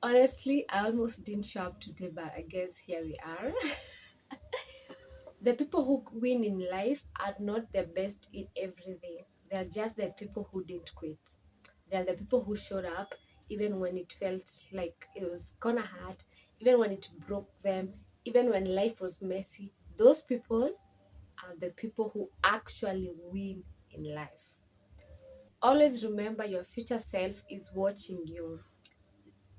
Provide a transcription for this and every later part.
Honestly, I almost didn't show up today, but I guess here we are. The people who win in life are not the best in everything. They are just the people who didn't quit. They are the people who showed up even when it felt like it was gonna hurt, even when it broke them, even when life was messy. Those people are the people who actually win in life. Always remember your future self is watching you.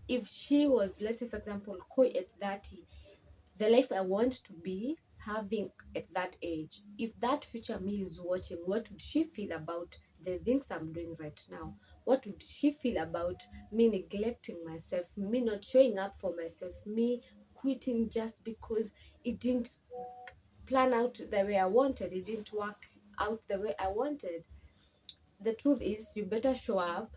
If she was, let's say, for example, Koi at 30, the life I want to be having at that age, if that future me is watching, what would she feel about the things I'm doing right now? What would she feel about me neglecting myself, me not showing up for myself, me quitting just because it didn't plan out the way I wanted, it didn't work out the way I wanted? The truth is, you better show up.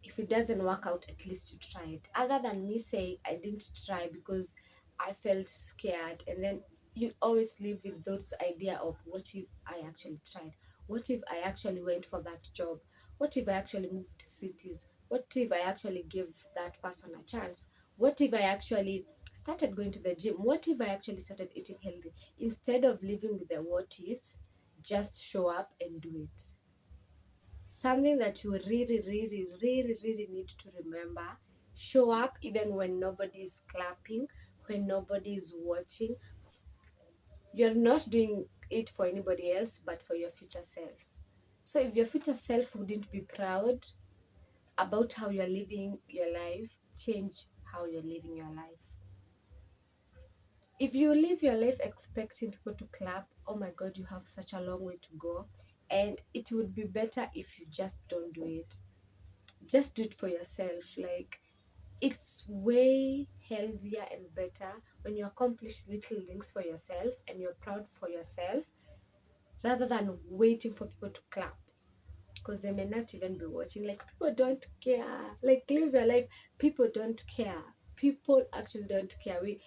If it doesn't work out, at least you tried. Other than me saying I didn't try because I felt scared, and then you always live with those idea of what if I actually tried? What if I actually went for that job? What if I actually moved cities? What if I actually gave that person a chance? What if I actually started going to the gym? What if I actually started eating healthy? Instead of living with the what ifs, just show up and do it. Something that you really need to remember: show up even when nobody is clapping, when nobody is watching. You're not doing it for anybody else but for your future self. So if your future self wouldn't be proud about how you're living your life, change how you're living your life. If you live your life expecting people to clap, oh my god, you have such a long way to go, and it would be better if you just don't do it. Just do it for yourself. Like, it's way healthier and better when you accomplish little things for yourself and you're proud for yourself, rather than waiting for people to clap, because they may not even be watching. Like, people don't care. Like, live your life. People don't care. People actually don't care. We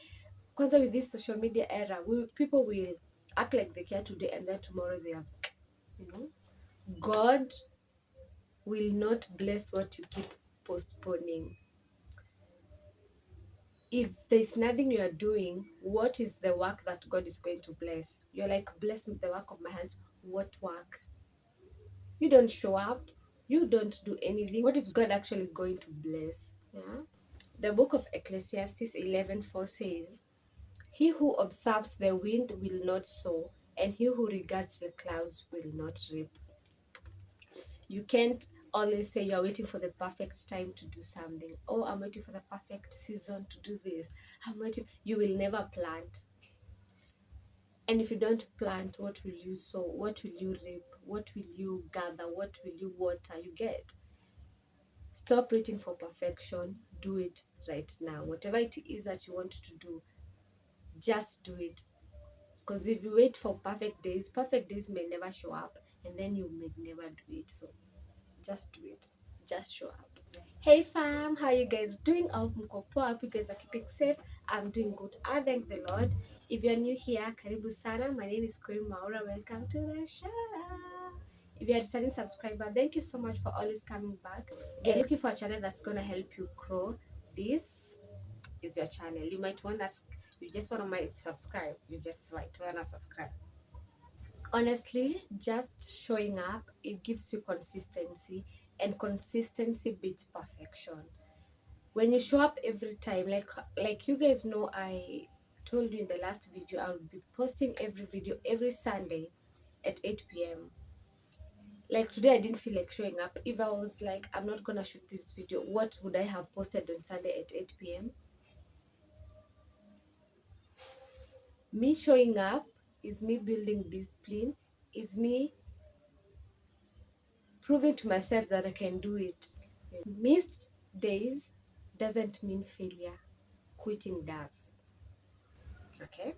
kwanza, with this social media era, people will act like they care today, and then tomorrow they are, you know, God will not bless what you keep postponing. If there's nothing you are doing, what is the work that God is going to bless? You're like, bless the work of my hands. What work? You don't show up, you don't do anything. What is God actually going to bless? Yeah. The book of Ecclesiastes 11:4 says, "He who observes the wind will not sow, and he who regards the clouds will not reap." You can't always say you're waiting for the perfect time to do something. Oh, I'm waiting for the perfect season to do this. I'm waiting. You will never plant. And if you don't plant, what will you sow? What will you reap? What will you gather? What will you water? You get. Stop waiting for perfection. Do it right now. Whatever it is that you want to do, just do it. Because if you wait for perfect days may never show up, and then you may never do it. So just do it. Just show up. Hey fam, how you guys doing? I hope mko poa. I hope you guys are keeping safe. I'm doing good. I thank the Lord. If you're new here, karibu sana. My name is Kuri Maura. Welcome to the show. If you're a returning subscriber, thank you so much for always coming back. If you're looking for a channel that's gonna help you grow, this is your channel. You might want to, you just want to subscribe. You just might want to subscribe. Honestly, just showing up, it gives you consistency, and consistency beats perfection. When you show up every time, like you guys know, I told you in the last video, I'll be posting every video every Sunday at 8 p.m. Like today I didn't feel like showing up. If I was like, I'm not gonna shoot this video, what would I have posted on Sunday at 8 p.m? Me showing up is me building discipline, is me proving to myself that I can do it. Missed days doesn't mean failure. Quitting does. Okay?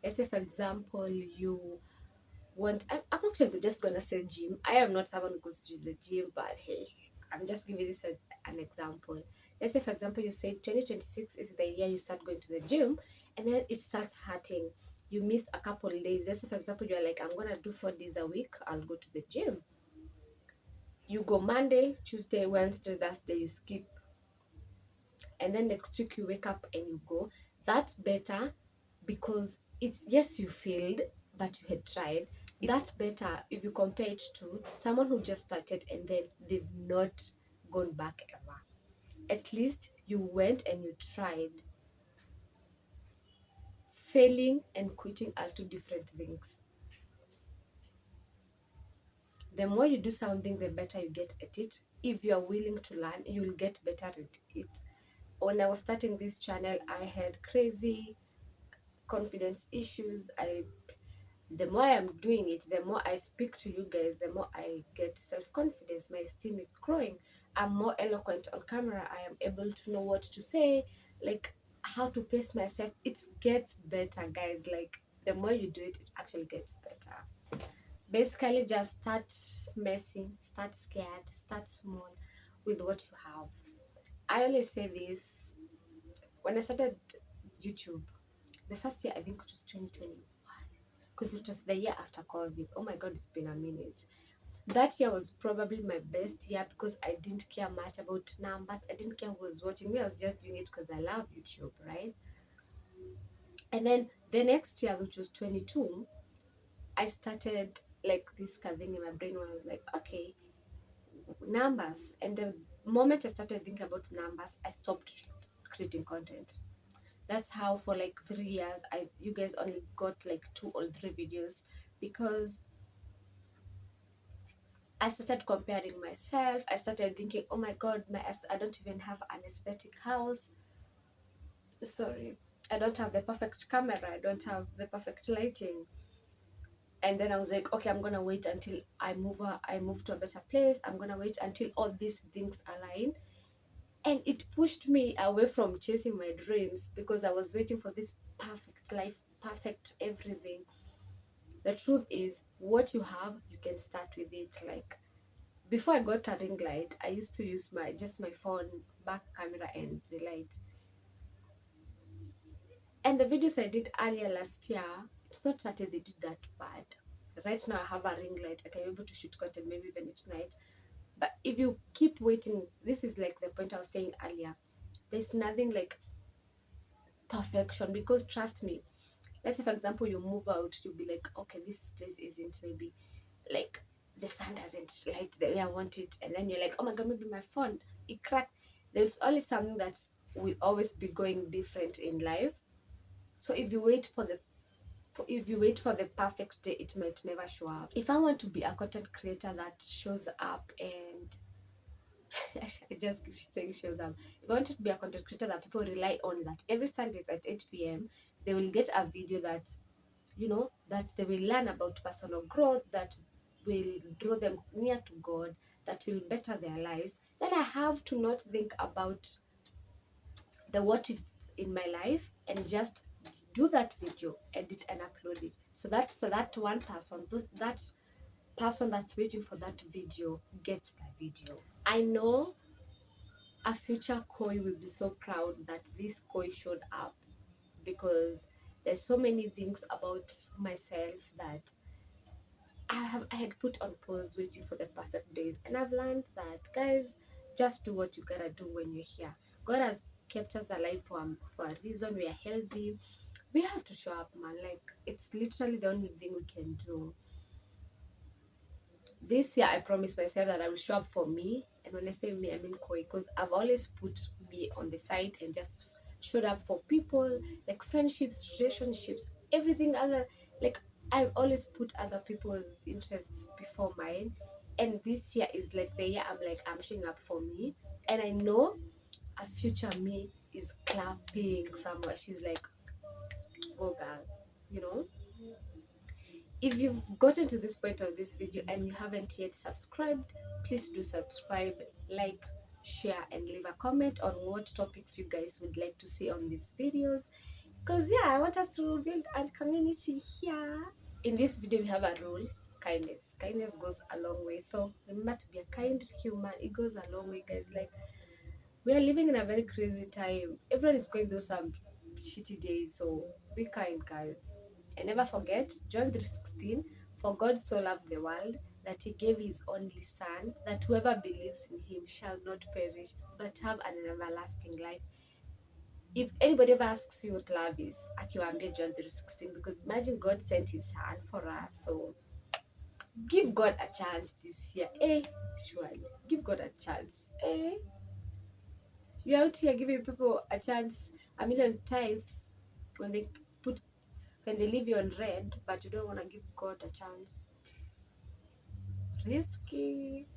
Let's say, for example, you want. I'm actually just gonna say gym. I am not someone who goes to the gym, but hey, I'm just giving this as an example. Let's say, for example, you say 2026 is the year you start going to the gym, and then it starts hurting. You miss a couple of days. Let's say, for example, you're like, I'm gonna do 4 days a week. I'll go to the gym. You go Monday, Tuesday, Wednesday, Thursday, you skip. and then next week you wake up and you go. That's better, because it's, yes, you failed, but you had tried. That's better if you compare it to someone who just started and then they've not gone back ever. At least you went and you tried. Failing and quitting are two different things. The more you do something, the better you get at it. If you are willing to learn, you will get better at it. When I was starting this channel, I had crazy confidence issues. The more I'm doing it, the more I speak to you guys, the more I get self-confidence. My esteem is growing. I'm more eloquent on camera. I am able to know what to say, like how to pace myself. It gets better, guys. Like the more you do it, it actually gets better. Basically, just start messy, start scared, start small with what you have. I always say this. When I started YouTube, the first year, I think it was 2021, because it was the year after COVID. Oh my God, it's been a minute. That year was probably my best year because I didn't care much about numbers. I didn't care who was watching me. I was just doing it because I love YouTube, right? And then the next year, which was 22, I started like this thing in my brain where I was like, okay, numbers. And the moment I started thinking about numbers, I stopped creating content. That's how for like 3 years, you guys only got like 2 or 3 videos, because I started comparing myself. I started thinking, oh my God, I don't even have an aesthetic house. Sorry, I don't have the perfect camera. I don't have the perfect lighting. And then I was like, okay, I'm gonna wait until I move to a better place. I'm gonna wait until all these things align. And it pushed me away from chasing my dreams because I was waiting for this perfect life, perfect everything. The truth is, what you have, you can start with it. Like before I got a ring light, I used to use my phone, back camera, and the light. And the videos I did earlier last year, it's not that they did that bad. Right now I have a ring light. I can be able to shoot content maybe even at night. But if you keep waiting, this is like the point I was saying earlier. There's nothing like perfection, because trust me, let's say for example you move out, you'll be like, okay, this place isn't, maybe like the sun doesn't light the way I want it, and then you're like, oh my God, maybe my phone, it cracked. There's always something that will always be going different in life. So if you wait for the perfect day, it might never show up. If I want to be a content creator that shows up and I just keep saying show them. If I want to be a content creator that people rely on, that every Sundays at 8 p.m. they will get a video that, that they will learn about personal growth, that will draw them near to God, that will better their lives, then I have to not think about the what ifs in my life and just do that video, edit and upload it. So that's for that one person, that person that's waiting for that video gets the video. I know a future Koi will be so proud that this Koi showed up, because there's so many things about myself that I had put on pause waiting for the perfect days. And I've learned that, guys, just do what you gotta do when you're here. God has kept us alive for a reason. We are healthy. We have to show up, man. Like, it's literally the only thing we can do. This year I promised myself that I will show up for me, and when I say me, I mean Koi, because I've always put me on the side and just showed up for people, like friendships, relationships, everything other, like I've always put other people's interests before mine. And this year is like the year I'm like, I'm showing up for me, and I know a future me is clapping somewhere. She's like, go girl, you know. If you've gotten to this point of this video and you haven't yet subscribed, please do subscribe, like, share, and leave a comment on what topics you guys would like to see on these videos. Because yeah, I want us to build a community here. In this video, we have a rule: kindness. Kindness goes a long way. So remember to be a kind human. It goes a long way, guys. Like, we are living in a very crazy time. Everyone is going through some shitty days. So be kind, guys. And never forget John 3:16, for God so loved the world that he gave his only son, that whoever believes in him shall not perish but have an everlasting life. if anybody ever asks you what love is, akiwaambia John 3:16, because imagine God sent his son for us. So give God a chance this year. Surely. Give God a chance. You're out here giving people a chance a million times when they put when they leave you on red, but you don't want to give God a chance. Risky.